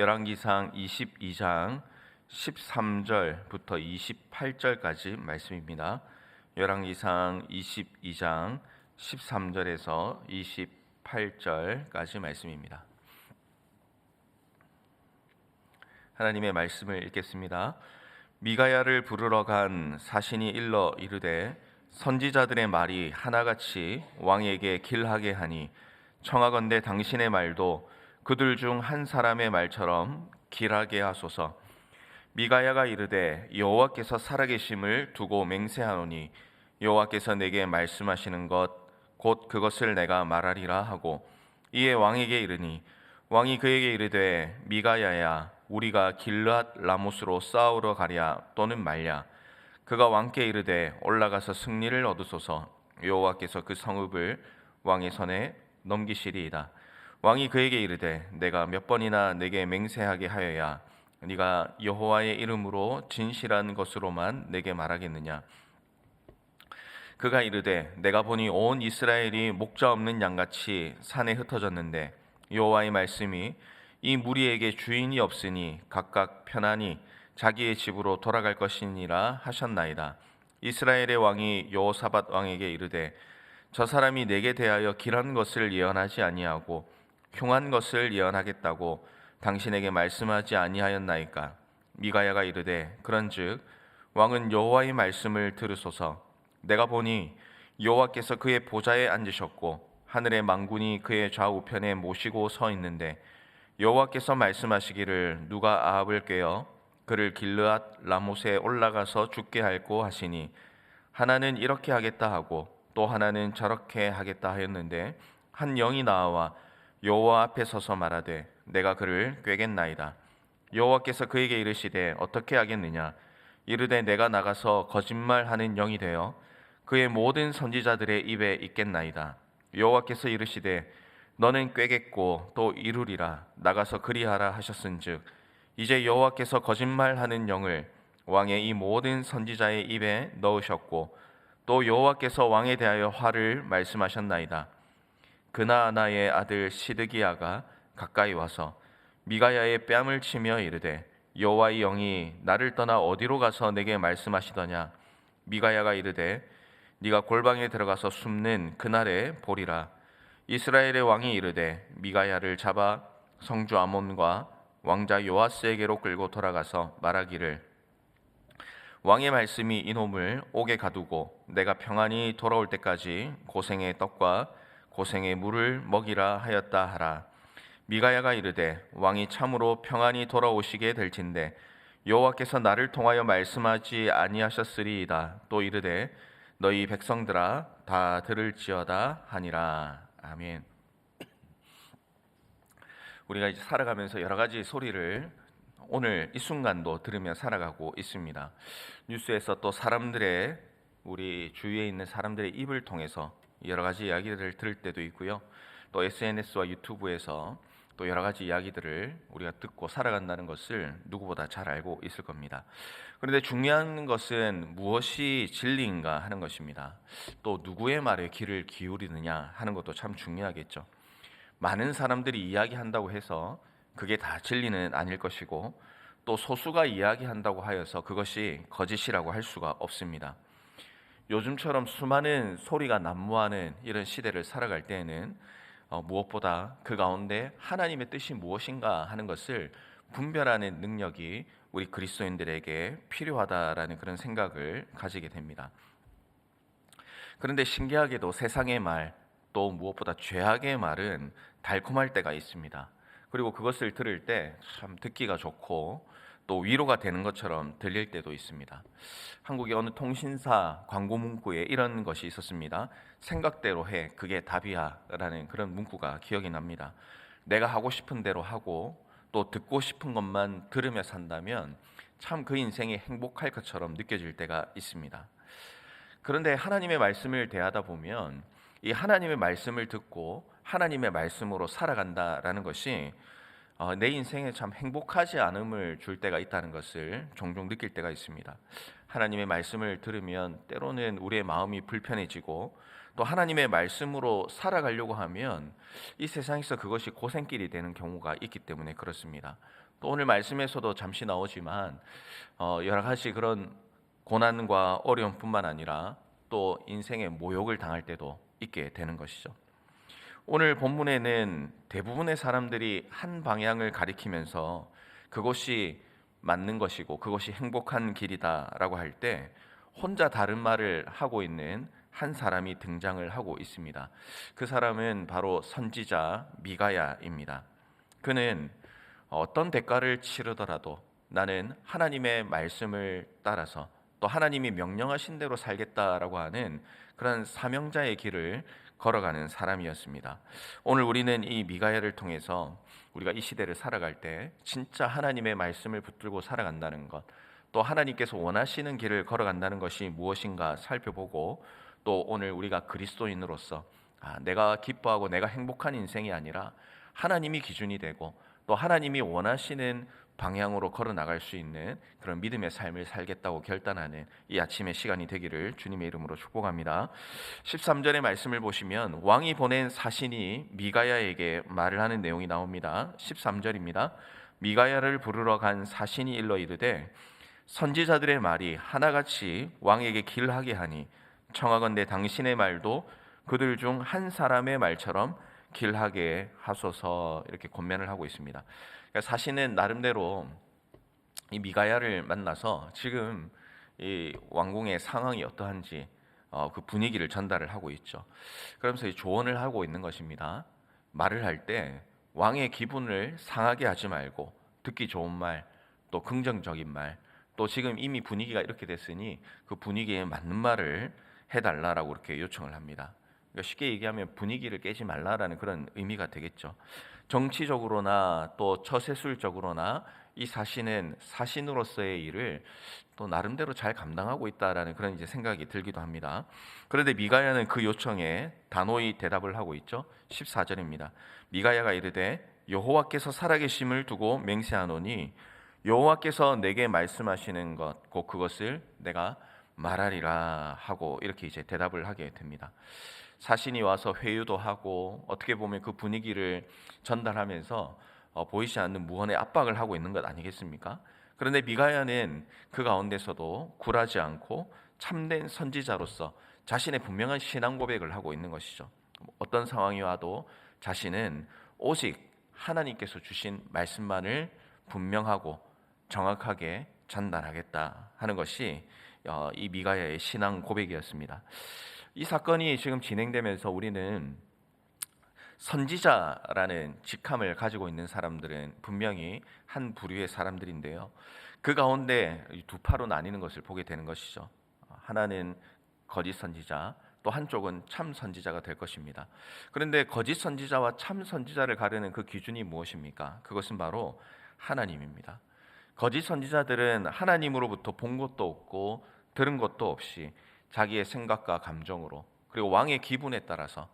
열왕기상 22장 13절부터 28절까지 말씀입니다. 열왕기상 22장 13절에서 28절까지 말씀입니다. 하나님의 말씀을 읽겠습니다. 미가야를 부르러 간 사신이 일러 이르되 선지자들의 말이 하나같이 왕에게 길하게 하니 청하건대 당신의 말도 그들 중 한 사람의 말처럼 길하게 하소서. 미가야가 이르되 여호와께서 살아계심을 두고 맹세하노니 여호와께서 내게 말씀하시는 것 곧 그것을 내가 말하리라 하고 이에 왕에게 이르니 왕이 그에게 이르되 미가야야 우리가 길르앗 라못으로 싸우러 가랴 또는 말랴. 그가 왕께 이르되 올라가서 승리를 얻으소서. 여호와께서 그 성읍을 왕의 손에 넘기시리이다. 왕이 그에게 이르되 내가 몇 번이나 내게 맹세하게 하여야 네가 여호와의 이름으로 진실한 것으로만 내게 말하겠느냐. 그가 이르되 내가 보니 온 이스라엘이 목자 없는 양같이 산에 흩어졌는데 여호와의 말씀이 이 무리에게 주인이 없으니 각각 편안히 자기의 집으로 돌아갈 것이니라 하셨나이다. 이스라엘의 왕이 여호사밧 왕에게 이르되 저 사람이 내게 대하여 길한 것을 예언하지 아니하고 흉한 것을 예언하겠다고 당신에게 말씀하지 아니하였나이까. 미가야가 이르되 그런즉 왕은 여호와의 말씀을 들으소서. 내가 보니 여호와께서 그의 보좌에 앉으셨고 하늘의 만군이 그의 좌우편에 모시고 서 있는데 여호와께서 말씀하시기를 누가 아합을 꾀어 그를 길르앗 라못에 올라가서 죽게 할꼬 하시니 하나는 이렇게 하겠다 하고 또 하나는 저렇게 하겠다 하였는데 한 영이 나와 여호와 앞에 서서 말하되 내가 그를 꾀겠나이다. 여호와께서 그에게 이르시되 어떻게 하겠느냐. 이르되 내가 나가서 거짓말하는 영이 되어 그의 모든 선지자들의 입에 있겠나이다. 여호와께서 이르시되 너는 꾀겠고 또 이루리라. 나가서 그리하라 하셨은즉 이제 여호와께서 거짓말하는 영을 왕의 이 모든 선지자의 입에 넣으셨고 또 여호와께서 왕에 대하여 화를 말씀하셨나이다. 그나아나의 아들 시드기야가 가까이 와서 미가야의 뺨을 치며 이르되 여호와의 영이 나를 떠나 어디로 가서 내게 말씀하시더냐. 미가야가 이르되 네가 골방에 들어가서 숨는 그날에 보리라. 이스라엘의 왕이 이르되 미가야를 잡아 성주 아몬과 왕자 요아스에게로 끌고 돌아가서 말하기를 왕의 말씀이 이놈을 옥에 가두고 내가 평안히 돌아올 때까지 고생의 떡과 고생의 물을 먹이라 하였다 하라. 미가야가 이르되 왕이 참으로 평안히 돌아오시게 될진데 여호와께서 나를 통하여 말씀하지 아니하셨으리이다. 또 이르되 너희 백성들아 다 들을지어다 하니라. 아멘. 우리가 이제 살아가면서 여러 가지 소리를 오늘 이 순간도 들으며 살아가고 있습니다. 뉴스에서 또 사람들의 우리 주위에 있는 사람들의 입을 통해서 여러 가지 이야기들을 들을 때도 있고요. 또 SNS와 유튜브에서 또 여러 가지 이야기들을 우리가 듣고 살아간다는 것을 누구보다 잘 알고 있을 겁니다. 그런데 중요한 것은 무엇이 진리인가 하는 것입니다. 또 누구의 말에 귀를 기울이느냐 하는 것도 참 중요하겠죠. 많은 사람들이 이야기한다고 해서 그게 다 진리는 아닐 것이고 또 소수가 이야기한다고 하여서 그것이 거짓이라고 할 수가 없습니다. 요즘처럼 수많은 소리가 난무하는 이런 시대를 살아갈 때에는 무엇보다 그 가운데 하나님의 뜻이 무엇인가 하는 것을 분별하는 능력이 우리 그리스도인들에게 필요하다라는 그런 생각을 가지게 됩니다. 그런데 신기하게도 세상의 말, 또 무엇보다 죄악의 말은 달콤할 때가 있습니다. 그리고 그것을 들을 때 참 듣기가 좋고 또 위로가 되는 것처럼 들릴 때도 있습니다. 한국의 어느 통신사 광고 문구에 이런 것이 있었습니다. 생각대로 해, 그게 답이야 라는 그런 문구가 기억이 납니다. 내가 하고 싶은 대로 하고 또 듣고 싶은 것만 들으며 산다면 참 그 인생이 행복할 것처럼 느껴질 때가 있습니다. 그런데 하나님의 말씀을 대하다 보면 이 하나님의 말씀을 듣고 하나님의 말씀으로 살아간다라는 것이 내 인생에 참 행복하지 않음을 줄 때가 있다는 것을 종종 느낄 때가 있습니다. 하나님의 말씀을 들으면 때로는 우리의 마음이 불편해지고 또 하나님의 말씀으로 살아가려고 하면 이 세상에서 그것이 고생길이 되는 경우가 있기 때문에 그렇습니다. 또 오늘 말씀에서도 잠시 나오지만 여러 가지 그런 고난과 어려움뿐만 아니라 또 인생의 모욕을 당할 때도 있게 되는 것이죠. 오늘 본문에는 대부분의 사람들이 한 방향을 가리키면서 그것이 맞는 것이고 그것이 행복한 길이다라고 할 때 혼자 다른 말을 하고 있는 한 사람이 등장을 하고 있습니다. 그 사람은 바로 선지자 미가야입니다. 그는 어떤 대가를 치르더라도 나는 하나님의 말씀을 따라서 또 하나님이 명령하신 대로 살겠다라고 하는 그런 사명자의 길을 걸어가는 사람이었습니다. 오늘 우리는 이 미가야를 통해서 우리가 이 시대를 살아갈 때 진짜 하나님의 말씀을 붙들고 살아간다는 것, 또 하나님께서 원하시는 길을 걸어간다는 것이 무엇인가 살펴보고, 또 오늘 우리가 그리스도인으로서 내가 기뻐하고 내가 행복한 인생이 아니라 하나님이 기준이 되고 또 하나님이 원하시는 방향으로 걸어 나갈 수 있는 그런 믿음의 삶을 살겠다고 결단하는 이 아침의 시간이 되기를 주님의 이름으로 축복합니다. 13절의 말씀을 보시면 왕이 보낸 사신이 미가야에게 말을 하는 내용이 나옵니다. 13절입니다. 미가야를 부르러 간 사신이 일러 이르되 선지자들의 말이 하나같이 왕에게 길하게 하니 청하건대 당신의 말도 그들 중 한 사람의 말처럼 길하게 하소서, 이렇게 권면을 하고 있습니다. 그러니까 사실은 나름대로 이 미가야를 만나서 지금 이 왕궁의 상황이 어떠한지 그 분위기를 전달을 하고 있죠. 그러면서 이 조언을 하고 있는 것입니다. 말을 할 때 왕의 기분을 상하게 하지 말고 듣기 좋은 말, 또 긍정적인 말, 또 지금 이미 분위기가 이렇게 됐으니 그 분위기에 맞는 말을 해달라라고 이렇게 요청을 합니다. 그러니까 쉽게 얘기하면 분위기를 깨지 말라라는 그런 의미가 되겠죠. 정치적으로나 또 처세술적으로나 이 사신은 사신으로서의 일을 또 나름대로 잘 감당하고 있다라는 그런 이제 생각이 들기도 합니다. 그런데 미가야는 그 요청에 단호히 대답을 하고 있죠. 14절입니다. 미가야가 이르되 여호와께서 살아계심을 두고 맹세하노니 여호와께서 내게 말씀하시는 것 곧 그것을 내가 말하리라 하고 이렇게 이제 대답을 하게 됩니다. 사신이 와서 회유도 하고 어떻게 보면 그 분위기를 전달하면서 보이지 않는 무언의 압박을 하고 있는 것 아니겠습니까? 그런데 미가야는 그 가운데서도 굴하지 않고 참된 선지자로서 자신의 분명한 신앙 고백을 하고 있는 것이죠. 어떤 상황이 와도 자신은 오직 하나님께서 주신 말씀만을 분명하고 정확하게 전달하겠다 하는 것이 이 미가야의 신앙 고백이었습니다. 이 사건이 지금 진행되면서 우리는 선지자라는 직함을 가지고 있는 사람들은 분명히 한 부류의 사람들인데요, 그 가운데 두 파로 나뉘는 것을 보게 되는 것이죠. 하나는 거짓 선지자, 또 한쪽은 참 선지자가 될 것입니다. 그런데 거짓 선지자와 참 선지자를 가르는 그 기준이 무엇입니까? 그것은 바로 하나님입니다. 거짓 선지자들은 하나님으로부터 본 것도 없고 들은 것도 없이 자기의 생각과 감정으로, 그리고 왕의 기분에 따라서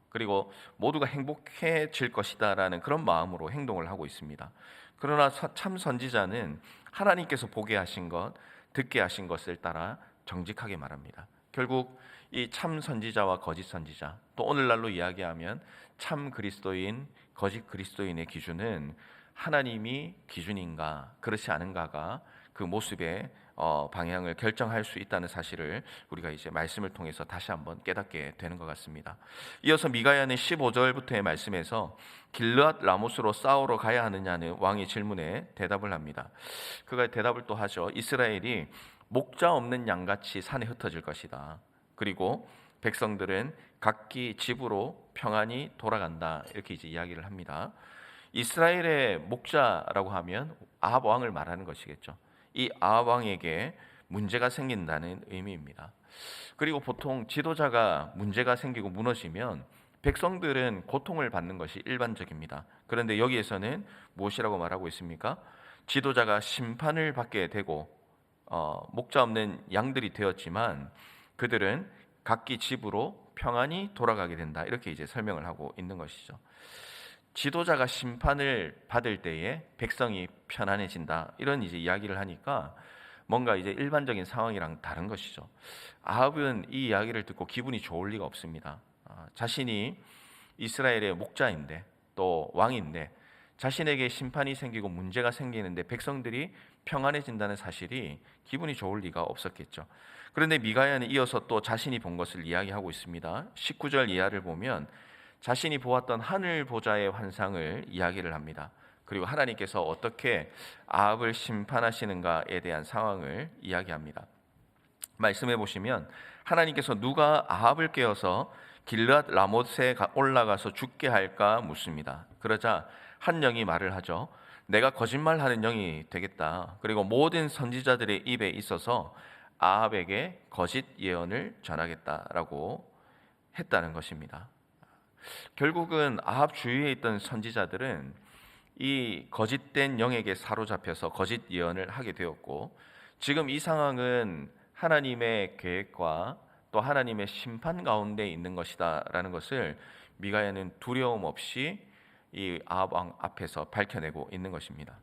그리고 모두가 행복해질 것이다라는 그런 마음으로 행동을 하고 있습니다. 그러나 참 선지자는 하나님께서 보게 하신 것, 듣게 하신 것을 따라 정직하게 말합니다. 결국 이 참 선지자와 거짓 선지자, 또 오늘날로 이야기하면 참 그리스도인, 거짓 그리스도인의 기준은 하나님이 기준인가 그렇지 않은가가 그 모습의 방향을 결정할 수 있다는 사실을 우리가 이제 말씀을 통해서 다시 한번 깨닫게 되는 것 같습니다. 이어서 미가야는 15절부터의 말씀에서 길르앗 라모스로 싸우러 가야 하느냐는 왕의 질문에 대답을 합니다. 그가 대답을 또 하죠. 이스라엘이 목자 없는 양같이 산에 흩어질 것이다. 그리고 백성들은 각기 집으로 평안히 돌아간다. 이렇게 이제 이야기를 합니다. 이스라엘의 목자라고 하면 아합 왕을 말하는 것이겠죠. 이 아합 왕에게 문제가 생긴다는 의미입니다. 그리고 보통 지도자가 문제가 생기고 무너지면 백성들은 고통을 받는 것이 일반적입니다. 그런데 여기에서는 무엇이라고 말하고 있습니까? 지도자가 심판을 받게 되고 목자 없는 양들이 되었지만 그들은 각기 집으로 평안히 돌아가게 된다. 이렇게 이제 설명을 하고 있는 것이죠. 지도자가 심판을 받을 때에 백성이 편안해진다, 이런 이제 이야기를 하니까 뭔가 이제 일반적인 상황이랑 다른 것이죠. 아합은 이 이야기를 듣고 기분이 좋을 리가 없습니다. 자신이 이스라엘의 목자인데 또 왕인데 자신에게 심판이 생기고 문제가 생기는데 백성들이 평안해진다는 사실이 기분이 좋을 리가 없었겠죠. 그런데 미가야는 이어서 또 자신이 본 것을 이야기하고 있습니다. 19절 이하를 보면 자신이 보았던 하늘 보좌의 환상을 이야기를 합니다. 그리고 하나님께서 어떻게 아합을 심판하시는가에 대한 상황을 이야기합니다. 말씀해 보시면 하나님께서 누가 아합을 깨워서 길르앗 라못에 올라가서 죽게 할까 묻습니다. 그러자 한 영이 말을 하죠. 내가 거짓말하는 영이 되겠다. 그리고 모든 선지자들의 입에 있어서 아합에게 거짓 예언을 전하겠다라고 했다는 것입니다. 결국은 아합 주위에 있던 선지자들은 이 거짓된 영에게 사로잡혀서 거짓 예언을 하게 되었고, 지금 이 상황은 하나님의 계획과 또 하나님의 심판 가운데 있는 것이다라는 것을 미가야는 두려움 없이 이 아합 왕 앞에서 밝혀내고 있는 것입니다.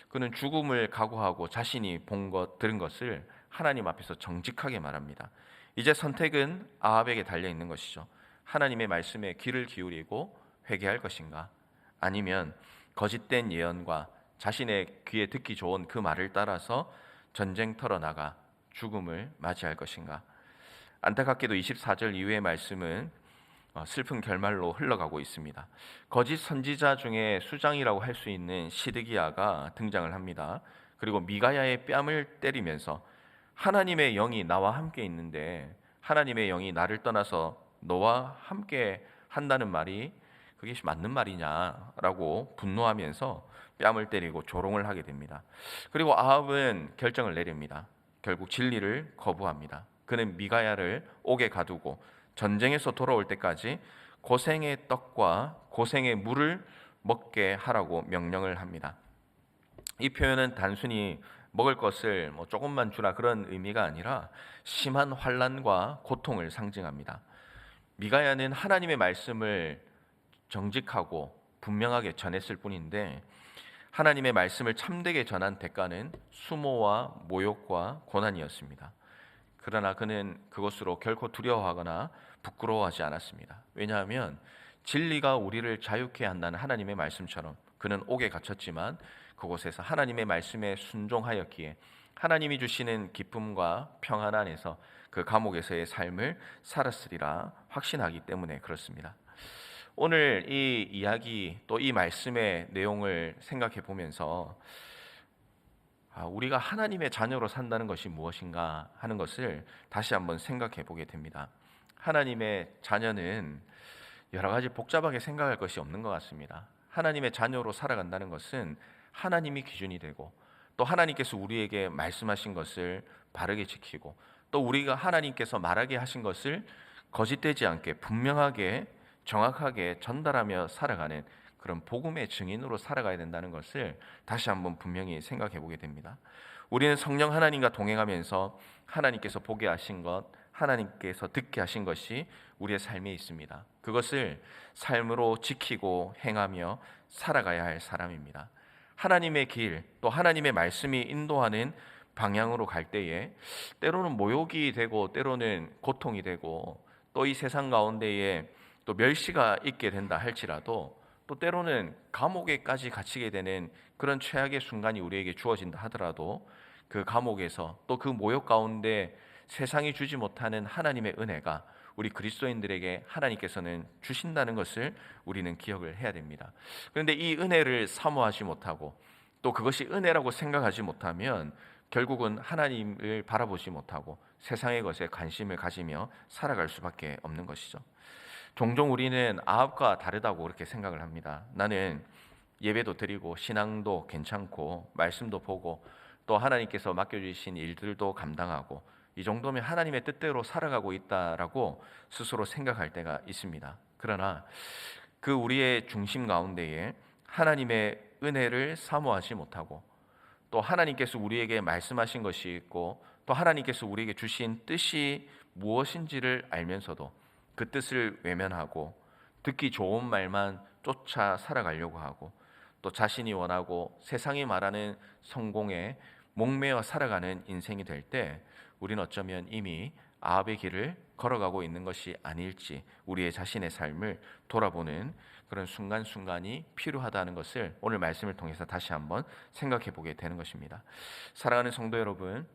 그는 죽음을 각오하고 자신이 본 것, 들은 것을 하나님 앞에서 정직하게 말합니다. 이제 선택은 아합에게 달려 있는 것이죠. 하나님의 말씀에 귀를 기울이고 회개할 것인가, 아니면 거짓된 예언과 자신의 귀에 듣기 좋은 그 말을 따라서 전쟁터로 나가 죽음을 맞이할 것인가. 안타깝게도 24절 이후의 말씀은 슬픈 결말로 흘러가고 있습니다. 거짓 선지자 중에 수장이라고 할 수 있는 시드기야가 등장을 합니다. 그리고 미가야의 뺨을 때리면서 하나님의 영이 나와 함께 있는데 하나님의 영이 나를 떠나서 너와 함께 한다는 말이 그게 맞는 말이냐라고 분노하면서 뺨을 때리고 조롱을 하게 됩니다. 그리고 아합은 결정을 내립니다. 결국 진리를 거부합니다. 그는 미가야를 옥에 가두고 전쟁에서 돌아올 때까지 고생의 떡과 고생의 물을 먹게 하라고 명령을 합니다. 이 표현은 단순히 먹을 것을 조금만 주라 그런 의미가 아니라 심한 환난과 고통을 상징합니다. 미가야는 하나님의 말씀을 정직하고 분명하게 전했을 뿐인데 하나님의 말씀을 참되게 전한 대가는 수모와 모욕과 고난이었습니다. 그러나 그는 그것으로 결코 두려워하거나 부끄러워하지 않았습니다. 왜냐하면 진리가 우리를 자유케 한다는 하나님의 말씀처럼 그는 옥에 갇혔지만 그곳에서 하나님의 말씀에 순종하였기에 하나님이 주시는 기쁨과 평안 안에서 그 감옥에서의 삶을 살았으리라 확신하기 때문에 그렇습니다. 오늘 이 이야기 또 이 말씀의 내용을 생각해 보면서 우리가 하나님의 자녀로 산다는 것이 무엇인가 하는 것을 다시 한번 생각해 보게 됩니다. 하나님의 자녀는 여러 가지 복잡하게 생각할 것이 없는 것 같습니다. 하나님의 자녀로 살아간다는 것은 하나님이 기준이 되고 또 하나님께서 우리에게 말씀하신 것을 바르게 지키고 또 우리가 하나님께서 말하게 하신 것을 거짓되지 않게 분명하게 정확하게 전달하며 살아가는 그런 복음의 증인으로 살아가야 된다는 것을 다시 한번 분명히 생각해 보게 됩니다. 우리는 성령 하나님과 동행하면서 하나님께서 보게 하신 것, 하나님께서 듣게 하신 것이 우리의 삶에 있습니다. 그것을 삶으로 지키고 행하며 살아가야 할 사람입니다. 하나님의 길, 또 하나님의 말씀이 인도하는 방향으로 갈 때에 때로는 모욕이 되고 때로는 고통이 되고 또 이 세상 가운데에 또 멸시가 있게 된다 할지라도 또 때로는 감옥에까지 갇히게 되는 그런 최악의 순간이 우리에게 주어진다 하더라도 그 감옥에서 또 그 모욕 가운데 세상이 주지 못하는 하나님의 은혜가 우리 그리스도인들에게 하나님께서는 주신다는 것을 우리는 기억을 해야 됩니다. 그런데 이 은혜를 사모하지 못하고 또 그것이 은혜라고 생각하지 못하면 결국은 하나님을 바라보지 못하고 세상의 것에 관심을 가지며 살아갈 수밖에 없는 것이죠. 종종 우리는 아합과 다르다고 그렇게 생각을 합니다. 나는 예배도 드리고 신앙도 괜찮고 말씀도 보고 또 하나님께서 맡겨주신 일들도 감당하고 이 정도면 하나님의 뜻대로 살아가고 있다라고 스스로 생각할 때가 있습니다. 그러나 그 우리의 중심 가운데에 하나님의 은혜를 사모하지 못하고 또 하나님께서 우리에게 말씀하신 것이 있고 또 하나님께서 우리에게 주신 뜻이 무엇인지를 알면서도 그 뜻을 외면하고 듣기 좋은 말만 쫓아 살아가려고 하고 또 자신이 원하고 세상이 말하는 성공에 목매어 살아가는 인생이 될 때 우리는 어쩌면 이미 아합의 길을 걸어가고 있는 것이 아닐지 우리의 자신의 삶을 돌아보는 그런 순간순간이 필요하다는 것을 오늘 말씀을 통해서 다시 한번 생각해 보게 되는 것입니다. 사랑하는 성도 여러분,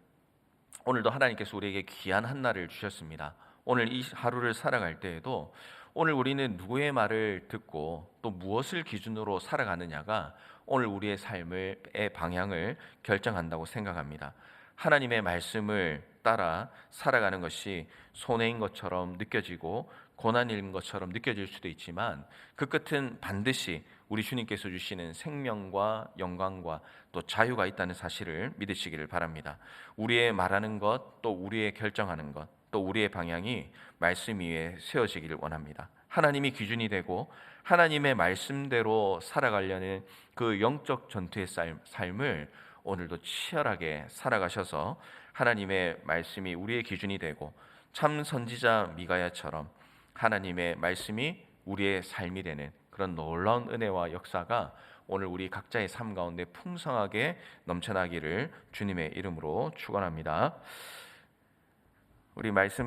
오늘도 하나님께서 우리에게 귀한 한 날을 주셨습니다. 오늘 이 하루를 살아갈 때에도 오늘 우리는 누구의 말을 듣고 또 무엇을 기준으로 살아가느냐가 오늘 우리의 삶의 방향을 결정한다고 생각합니다. 하나님의 말씀을 따라 살아가는 것이 손해인 것처럼 느껴지고 고난인 것처럼 느껴질 수도 있지만 그 끝은 반드시 우리 주님께서 주시는 생명과 영광과 또 자유가 있다는 사실을 믿으시기를 바랍니다. 우리의 말하는 것, 또 우리의 결정하는 것, 또 우리의 방향이 말씀 위에 세워지기를 원합니다. 하나님이 기준이 되고 하나님의 말씀대로 살아가려는 그 영적 전투의 삶을 오늘도 치열하게 살아가셔서 하나님의 말씀이 우리의 기준이 되고 참 선지자 미가야처럼 하나님의 말씀이 우리의 삶이 되는 그런 놀라운 은혜와 역사가 오늘 우리 각자의 삶 가운데 풍성하게 넘쳐나기를 주님의 이름으로 축원합니다. 우리 말씀